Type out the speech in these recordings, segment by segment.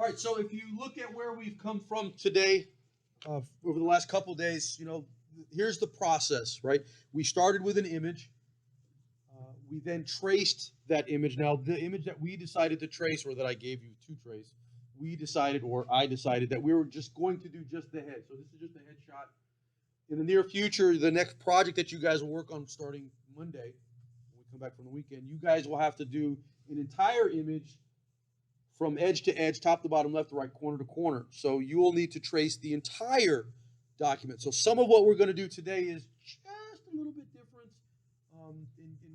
All right, so if you look at where we've come from today, over the last couple of days, here's the process, right? We started with an image. We then traced that image. Now, the image that we decided to trace, or that I gave you to trace, we decided, or I decided, that we were just going to do just the head. So this is just a headshot. In the near future, the next project that you guys will work on starting Monday, when we come back from the weekend, you guys will have to do an entire image from edge to edge, top to bottom, left to right, corner to corner. So you will need to trace the entire document. So some of what we're going to do today is just a little bit different, and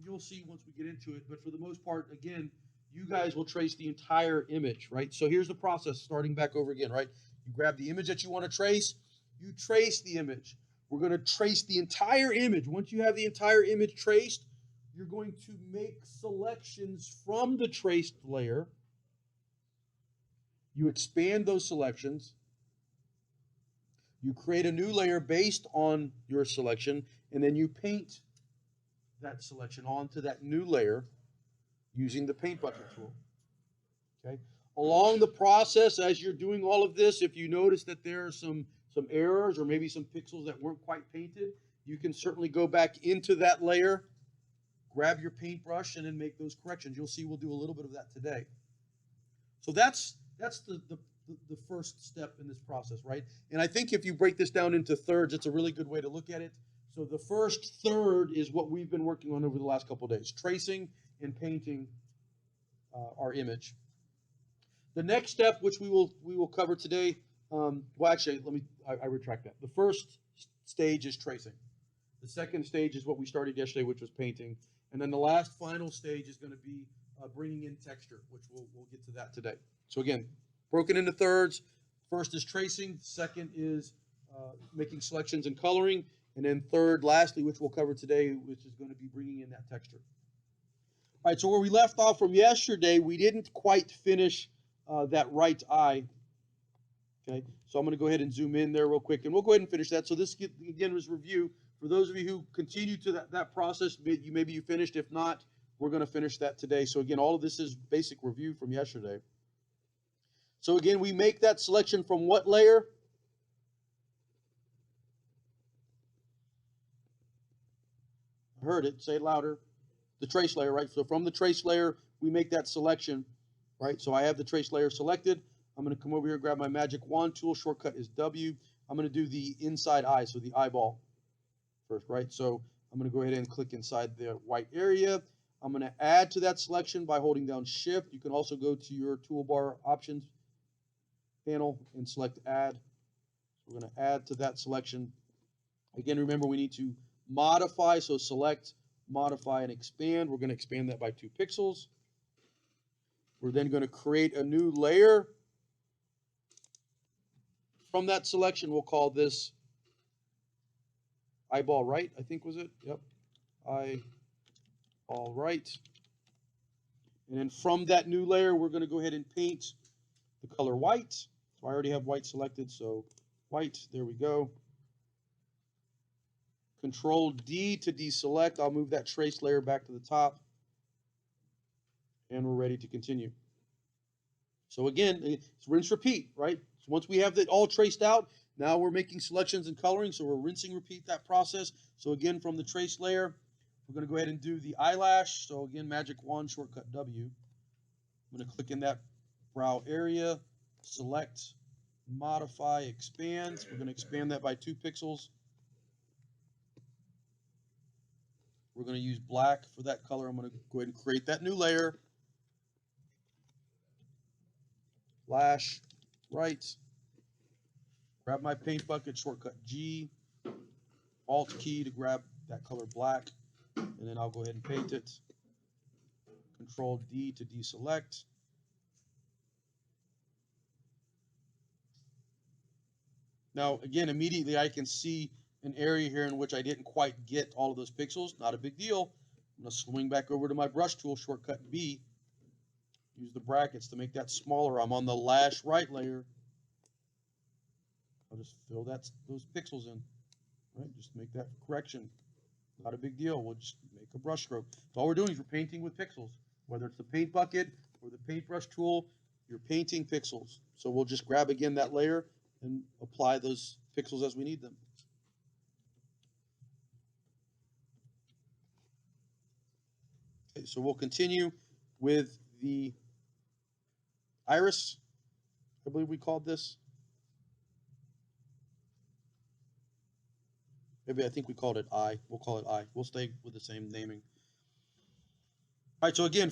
you'll see once we get into it. But for the most part, again, you guys will trace the entire image, right? So here's the process, starting back over again, right? You grab the image that you want to trace, you trace the image. We're going to trace the entire image. Once you have the entire image traced, you're going to make selections from the traced layer. You expand those selections. You create a new layer based on your selection, and then you paint that selection onto that new layer using the paint bucket tool. Okay. Along the process, as you're doing all of this, if you notice that there are some errors or maybe some pixels that weren't quite painted, you can certainly go back into that layer, grab your paintbrush, and then make those corrections. You'll see we'll do a little bit of that today. So that's the first step in this process, right? And I think if you break this down into thirds, it's a really good way to look at it. So the first third is what we've been working on over the last couple of days, tracing and painting our image. The next step, which we will cover today, well, actually, I retract that. The first stage is tracing. The second stage is what we started yesterday, which was painting. And then the last final stage is going to be bringing in texture, which we'll get to that today. So again, broken into thirds. First is tracing. Second is making selections and coloring. And then third, lastly, which we'll cover today, which is going to be bringing in that texture. All right, so where we left off from yesterday, we didn't quite finish that right eye. Okay, so I'm going to go ahead and zoom in there real quick, and we'll go ahead and finish that. So this, again, was review. For those of you who continue to that process, maybe you finished. If not, we're going to finish that today. So again, all of this is basic review from yesterday. So again, we make that selection from what layer? I heard it. Say it louder. The trace layer, right? So from the trace layer, we make that selection, right? So I have the trace layer selected. I'm going to come over here and grab my magic wand tool. Shortcut is W. I'm going to do the inside eye, so the eyeball first, right? So I'm going to go ahead and click inside the white area. I'm going to add to that selection by holding down Shift. You can also go to your toolbar options panel and select Add. So we're going to add to that selection. Again, remember we need to modify, so select, modify, and expand. We're going to expand that by 2 pixels. We're then going to create a new layer. From that selection, we'll call this eyeball right, I think was it? Yep. Eyeball right. And then from that new layer, we're going to go ahead and paint the color white. So I already have white selected, so white, there we go. Control D to deselect. I'll move that trace layer back to the top. And we're ready to continue. So again, it's rinse, repeat, right? So once we have it all traced out, now we're making selections and coloring, so we're rinsing, repeat that process. So again, from the trace layer, we're going to go ahead and do the eyelash. So again, magic wand, shortcut W. I'm going to click in that brow area, select, modify, expand. We're going to expand that by 2 pixels. We're going to use black for that color. I'm going to go ahead and create that new layer. Lash, right. Grab my paint bucket, shortcut G. Alt key to grab that color black. And then I'll go ahead and paint it. Control D to deselect. Now, again, immediately I can see an area here in which I didn't quite get all of those pixels. Not a big deal. I'm going to swing back over to my brush tool, shortcut B. Use the brackets to make that smaller. I'm on the lash right layer. I'll just fill those pixels in. Right? Just make that correction. Not a big deal. We'll just make a brush stroke. So all we're doing is we're painting with pixels. Whether it's the paint bucket or the paintbrush tool, You're painting pixels. So we'll just grab again that layer and apply those pixels as we need them. Okay, so we'll continue with the iris, I believe we called this. Maybe I think we called it eye. We'll call it eye. We'll stay with the same naming. All right, so again,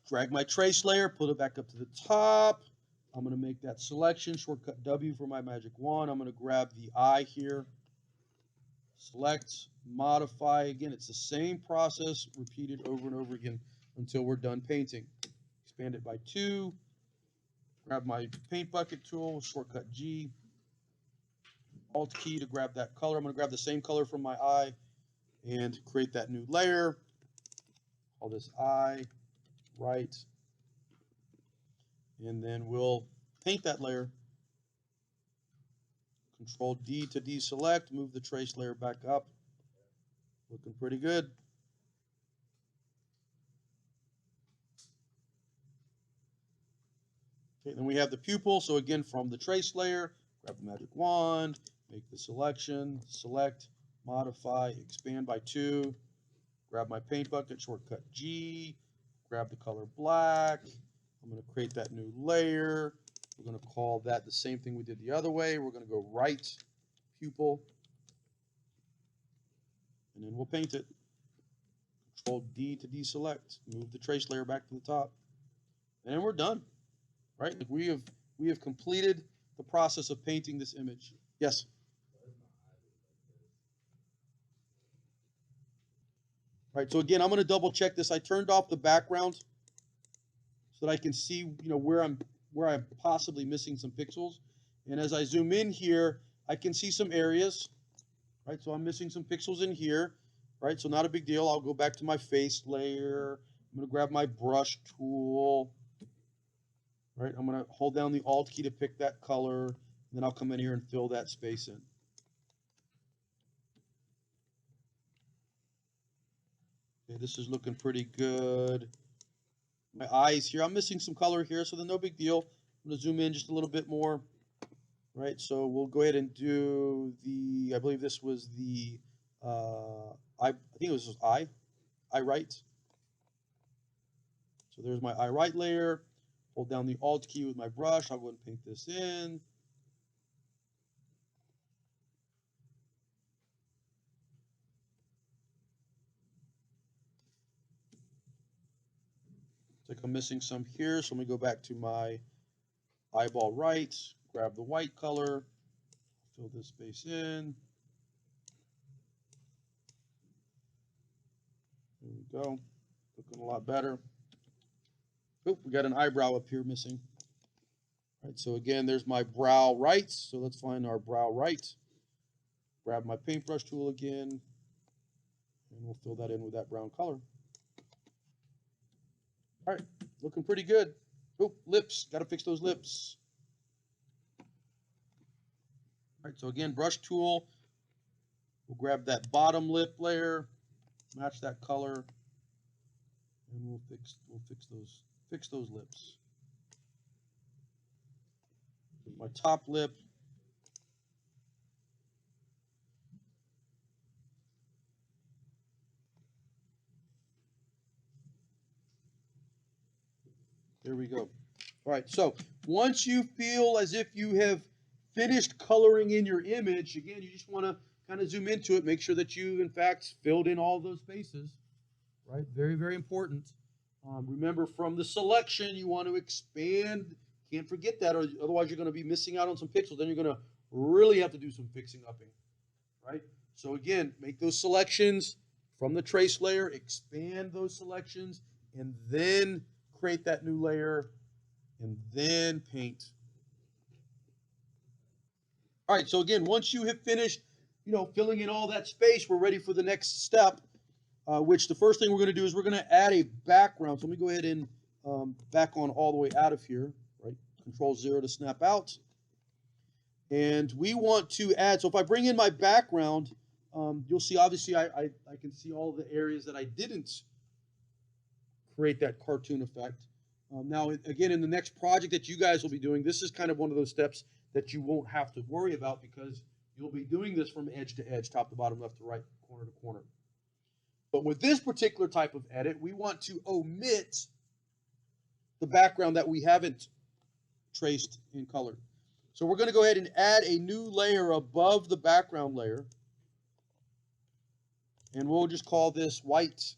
drag my trace layer, put it back up to the top. I'm going to make that selection, shortcut W for my magic wand. I'm going to grab the eye here, select, modify. Again, it's the same process repeated over and over again until we're done painting. Expand it by 2. Grab my paint bucket tool, shortcut G. Alt key to grab that color. I'm going to grab the same color from my eye and create that new layer. Call this eye, right. And then we'll paint that layer. Control D to deselect, move the trace layer back up. Looking pretty good. Okay, then we have the pupil. So again, from the trace layer, grab the magic wand, make the selection, select, modify, expand by 2, grab my paint bucket, shortcut G, grab the color black. I'm going to create that new layer. We're going to call that the same thing we did the other way. We're going to go right pupil, and then we'll paint it. Control D to deselect, move the trace layer back to the top, and we're done. Right? Like we have completed the process of painting this image. Yes. All right. So again, I'm going to double check this. I turned off the background so that I can see, where I'm possibly missing some pixels. And as I zoom in here, I can see some areas. Right? So I'm missing some pixels in here. Right? So not a big deal. I'll go back to my face layer. I'm going to grab my brush tool. Right, I'm going to hold down the Alt key to pick that color, and then I'll come in here and fill that space in. Okay, this is looking pretty good. My eyes here, I'm missing some color here, so then no big deal. I'm going to zoom in just a little bit more. Right, so we'll go ahead and do the, I believe this was the, I think it was eye right. So there's my eye right layer. Hold down the Alt key with my brush. I'll go ahead and paint this in. It's like I'm missing some here, so let me go back to my eyeball right, grab the white color, fill this space in. There we go. Looking a lot better. Oh, we got an eyebrow up here missing. All right, so again, there's my brow right. So let's find our brow right. Grab my paintbrush tool again, and we'll fill that in with that brown color. All right, looking pretty good. Oh, lips, got to fix those lips. All right, so again, brush tool. We'll grab that bottom lip layer, match that color, and we'll fix those lips. My top lip. There we go. All right, so once you feel as if you have finished coloring in your image, again, you just want to kind of zoom into it, make sure that you, in fact, filled in all those spaces, right? Very, very important. Remember, from the selection, you want to expand. Can't forget that, or otherwise you're going to be missing out on some pixels. Then you're going to really have to do some fixing upping, right? So again, make those selections from the trace layer, expand those selections, and then create that new layer, and then paint. All right, so again, once you have finished, filling in all that space, we're ready for the next step, which the first thing we're going to do is we're going to add a background. So let me go ahead and back on all the way out of here, right? Control 0 to snap out. And we want to add, so if I bring in my background, you'll see, obviously, I can see all the areas that I didn't create that cartoon effect. Now, again, in the next project that you guys will be doing, this is kind of one of those steps that you won't have to worry about because you'll be doing this from edge to edge, top to bottom, left to right, corner to corner. But with this particular type of edit, we want to omit the background that we haven't traced in color. So we're going to go ahead and add a new layer above the background layer. And we'll just call this white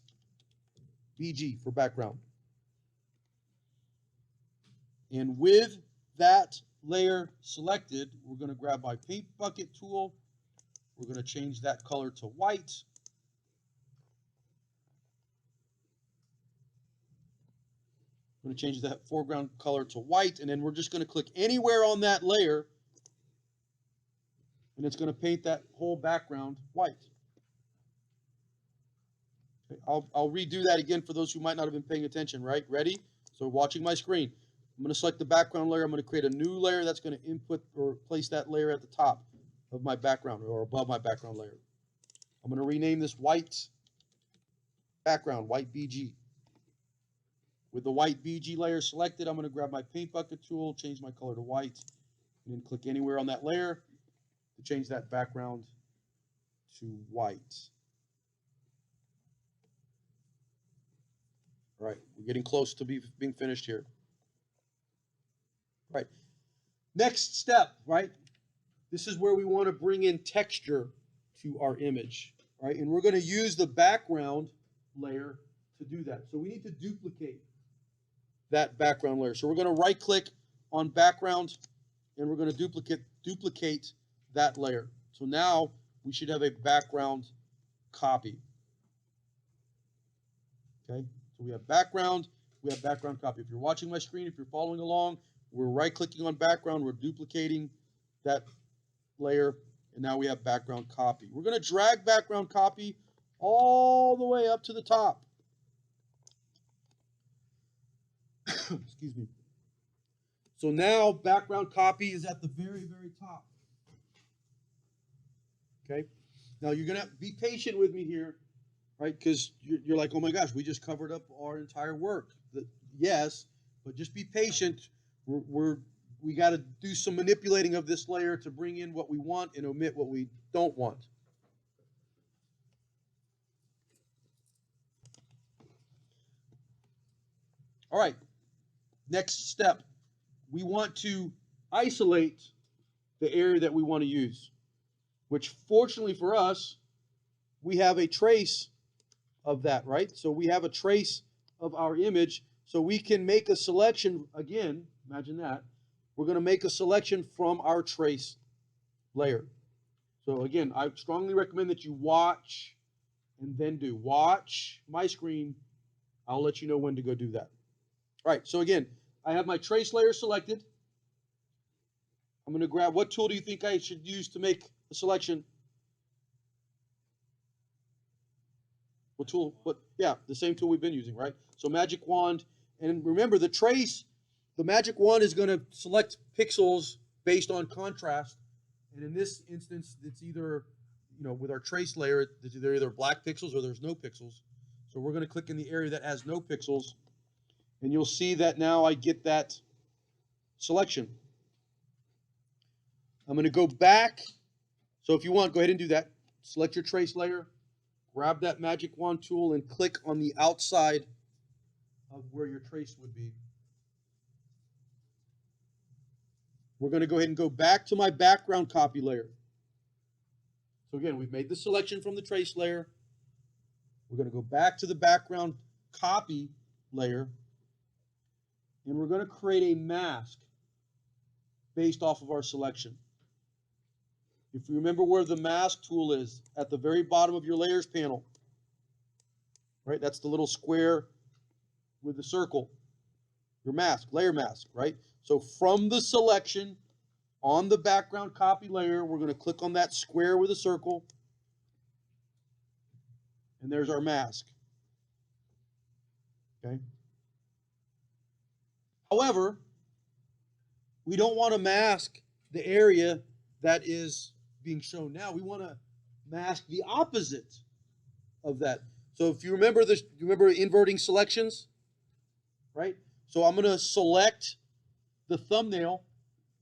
BG for background. And with that layer selected, we're going to grab my paint bucket tool. We're going to change that color to white. I'm going to change that foreground color to white, and then we're just going to click anywhere on that layer, and it's going to paint that whole background white. Okay, I'll redo that again for those who might not have been paying attention, right? Ready? So watching my screen. I'm going to select the background layer. I'm going to create a new layer that's going to input or place that layer at the top of my background or above my background layer. I'm going to rename this white background, white BG. With the white BG layer selected, I'm going to grab my paint bucket tool, change my color to white, and then click anywhere on that layer to change that background to white. All right, we're getting close to being finished here. Right. Next step, right? This is where we want to bring in texture to our image, right? And we're going to use the background layer to do that. So we need to duplicate that background layer. So we're going to right click on background and we're going to duplicate that layer. So now we should have a background copy. Okay, so we have background copy. If you're watching my screen, if you're following along, we're right clicking on background, we're duplicating that layer, and now we have background copy. We're going to drag background copy all the way up to the top. Excuse me. So now background copy is at the very, very top. Okay. Now you're going to be patient with me here, right? Because you're like, oh my gosh, we just covered up our entire work. Yes, but just be patient. We got to do some manipulating of this layer to bring in what we want and omit what we don't want. All right. Next step, we want to isolate the area that we want to use, which fortunately for us, we have a trace of that, right? So we have a trace of our image, so we can make a selection, again, imagine that. We're going to make a selection from our trace layer. So again, I strongly recommend that you watch and then do. Watch my screen. I'll let you know when to go do that. All right, so again, I have my trace layer selected. I'm going to grab, what tool do you think I should use to make a selection? What tool? Yeah, the same tool we've been using, right? So magic wand, and remember the magic wand is going to select pixels based on contrast, and in this instance, it's either, with our trace layer, it's either black pixels or there's no pixels. So we're going to click in the area that has no pixels, and you'll see that now I get that selection. I'm going to go back. So if you want, go ahead and do that. Select your trace layer, grab that magic wand tool, and click on the outside of where your trace would be. We're going to go ahead and go back to my background copy layer. So again, we've made the selection from the trace layer. We're going to go back to the background copy layer, and we're going to create a mask based off of our selection. If you remember where the mask tool is, at the very bottom of your layers panel, right? That's the little square with the circle. Your mask, layer mask, right? So from the selection on the background copy layer, we're going to click on that square with a circle, and there's our mask. Okay. However, we don't want to mask the area that is being shown now. We want to mask the opposite of that. So if you remember this, you remember inverting selections, right? So I'm going to select the thumbnail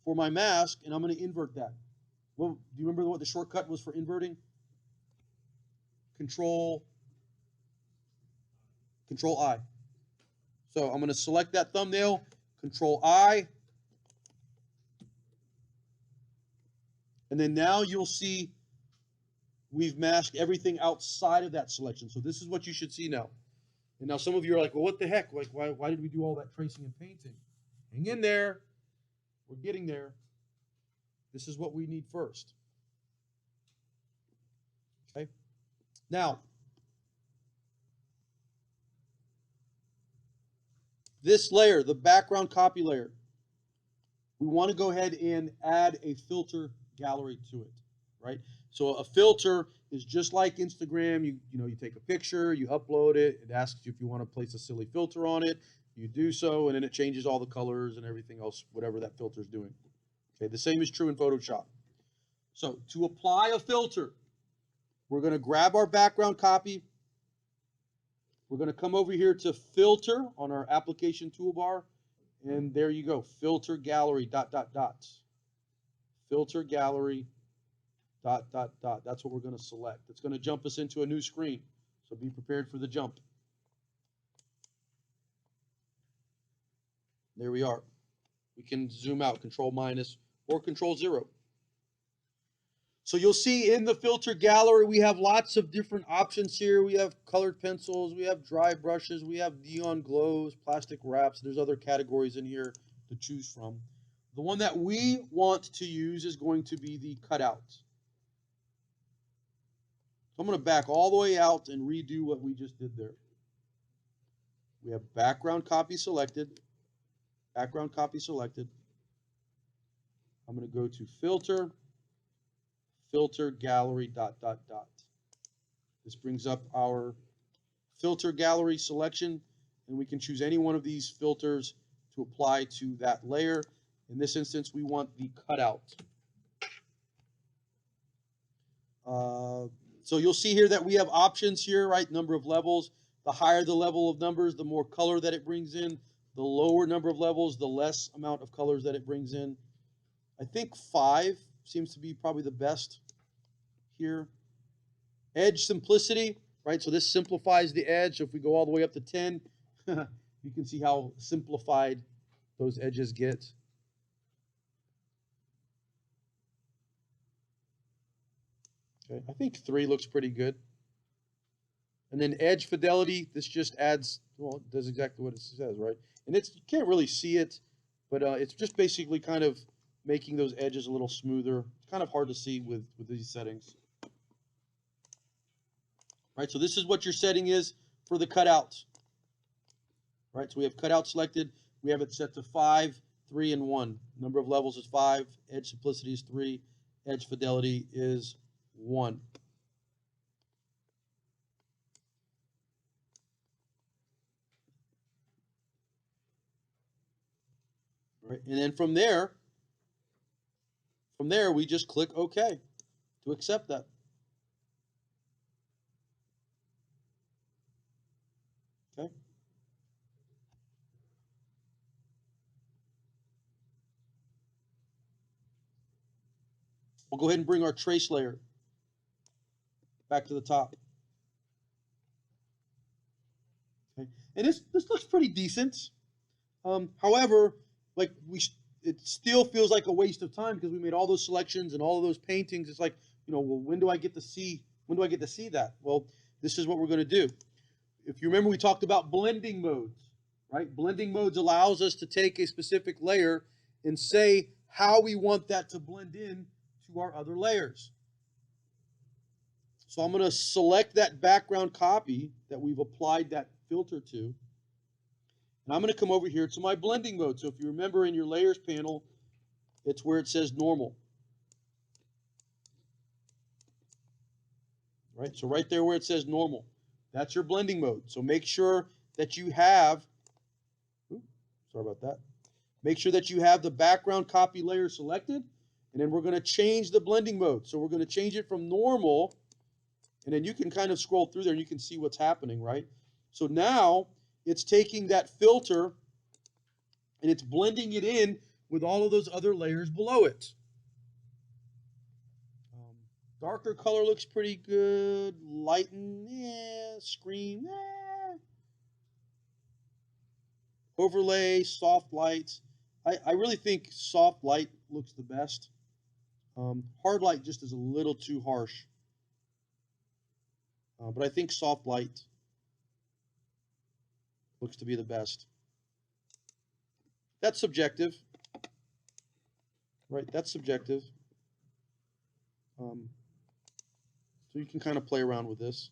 for my mask, and I'm going to invert that. Well, do you remember what the shortcut was for inverting? Control I. So I'm going to select that thumbnail, Control I, and then now you'll see we've masked everything outside of that selection. So this is what you should see now. And now some of you are like, well, what the heck? Like, why did we do all that tracing and painting? Hang in there. We're getting there. This is what we need first. Okay? Now, this layer, the background copy layer, we want to go ahead and add a filter gallery to it, right? So a filter is just like Instagram. You take a picture, you upload it, it asks you if you want to place a silly filter on it, you do so, and then it changes all the colors and everything else, whatever that filter is doing. Okay, the same is true in Photoshop. So to apply a filter, we're going to grab our background copy. We're going to come over here to filter on our application toolbar, and there you go, filter gallery, ... Filter gallery, ... That's what we're going to select. It's going to jump us into a new screen, so be prepared for the jump. There we are. We can zoom out, Control minus or Control 0. So you'll see in the filter gallery, we have lots of different options here. We have colored pencils, we have dry brushes, we have neon glows, plastic wraps. There's other categories in here to choose from. The one that we want to use is going to be the cutout. So I'm going to back all the way out and redo what we just did there. We have background copy selected. Background copy selected. I'm going to go to filter, filter gallery ... This brings up our filter gallery selection, and we can choose any one of these filters to apply to that layer. In this instance, we want the cutout. So you'll see here that we have options here, right? Number of levels. The higher the level of numbers, the more color that it brings in. The lower number of levels, the less amount of colors that it brings in. I think 5 seems to be probably the best here. Edge simplicity, right? So this simplifies the edge. So if we go all the way up to 10, you can see how simplified those edges get. Okay, I think 3 looks pretty good. And then edge fidelity, this just adds, well, it does exactly what it says, right? And you can't really see it, but it's just basically kind of making those edges a little smoother. It's kind of hard to see with these settings. Right, so this is what your setting is for the cutouts. Right, so we have cutout selected. We have it set to 5, 3, and 1. Number of levels is 5. Edge simplicity is 3. Edge fidelity is 1. Right, and then from there we just click OK to accept that. Okay. We'll go ahead and bring our trace layer back to the top. Okay. And this looks pretty decent. However, like it still feels like a waste of time because we made all those selections and all of those paintings. It's like, well, when do I get to see that? Well, this is what we're going to do. If you remember, we talked about blending modes, right? Blending modes allows us to take a specific layer and say how we want that to blend in to our other layers. So I'm going to select that background copy that we've applied that filter to. And I'm going to come over here to my blending mode. So if you remember in your layers panel, it's where it says normal. Right? So right there where it says normal, that's your blending mode. So make sure that you have, sorry about that. Make sure that you have the background copy layer selected, and then we're going to change the blending mode. So we're going to change it from normal, and then you can kind of scroll through there and you can see what's happening, right? So now it's taking that filter and it's blending it in with all of those other layers below it. Darker color looks pretty good. Lighten, yeah. Screen, eh. Overlay, soft light. I really think soft light looks the best. Hard light just is a little too harsh. But I think soft light looks to be the best. That's subjective. Right, that's subjective. So you can kind of play around with this.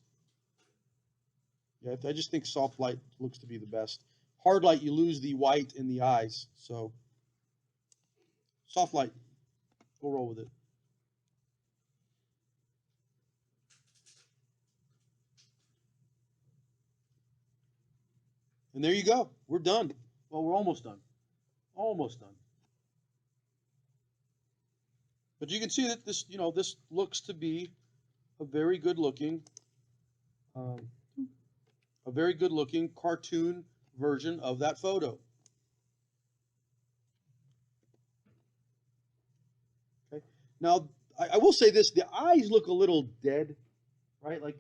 Yeah, I just think soft light looks to be the best. Hard light, you lose the white in the eyes. So soft light, we'll roll with it. And there you go. We're done. Well, we're almost done. Almost done. But you can see that this, this looks to be a very good looking cartoon version of that photo. Okay. Now, I will say this: the eyes look a little dead, right? Like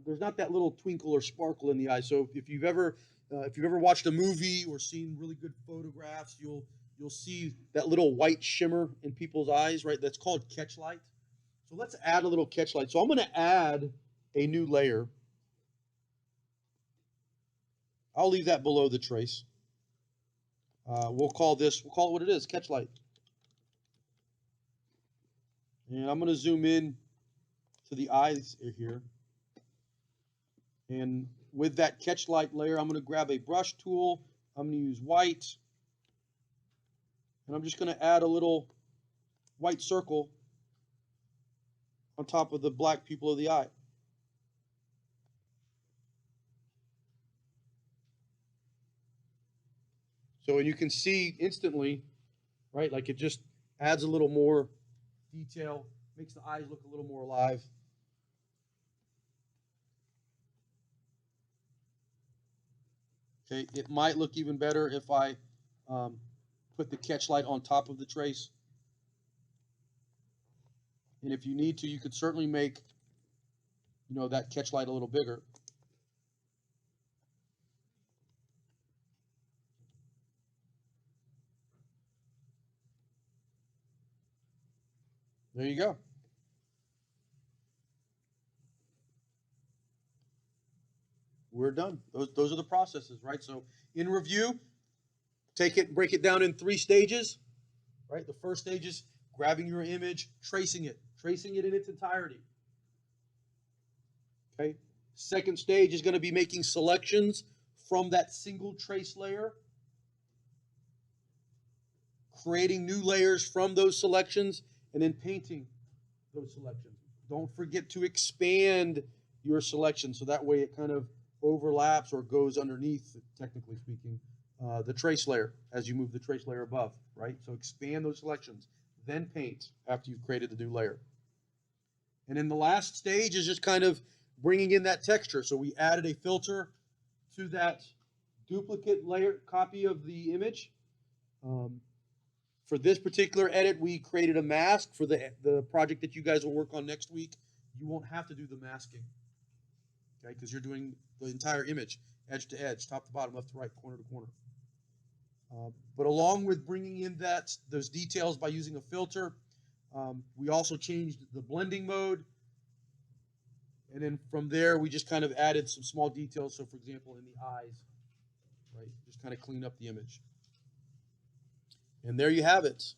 there's not that little twinkle or sparkle in the eyes. So if you've ever watched a movie or seen really good photographs, you'll see that little white shimmer in people's eyes, right? That's called catch light. So let's add a little catch light. So I'm going to add a new layer. I'll leave that below the trace. We'll call it what it is, catch light. And I'm going to zoom in to the eyes here. And with that catch light layer, I'm going to grab a brush tool. I'm going to use white. And I'm just going to add a little white circle on top of the black pupil of the eye. So you can see instantly, right, like it just adds a little more detail, makes the eyes look a little more alive. Okay, it might look even better if I put the catch light on top of the trace. And if you need to, you could certainly make, that catch light a little bigger. There you go. We're done. Those are the processes, right? So in review, break it down in 3 stages, right? The first stage is grabbing your image, tracing it in its entirety. Okay. Second stage is going to be making selections from that single trace layer, creating new layers from those selections, and then painting those selections. Don't forget to expand your selection so that way it kind of overlaps or goes underneath, technically speaking, the trace layer as you move the trace layer above, right? So expand those selections, then paint after you've created the new layer. And then the last stage is just kind of bringing in that texture. So we added a filter to that duplicate layer copy of the image. For this particular edit, we created a mask. For the project that you guys will work on next week, you won't have to do the masking, okay? Because you're doing the entire image, edge to edge, top to bottom, left to right, corner to corner. But along with bringing in those details by using a filter, we also changed the blending mode. And then from there, we just kind of added some small details. So, for example, in the eyes, right, just kind of clean up the image. And there you have it.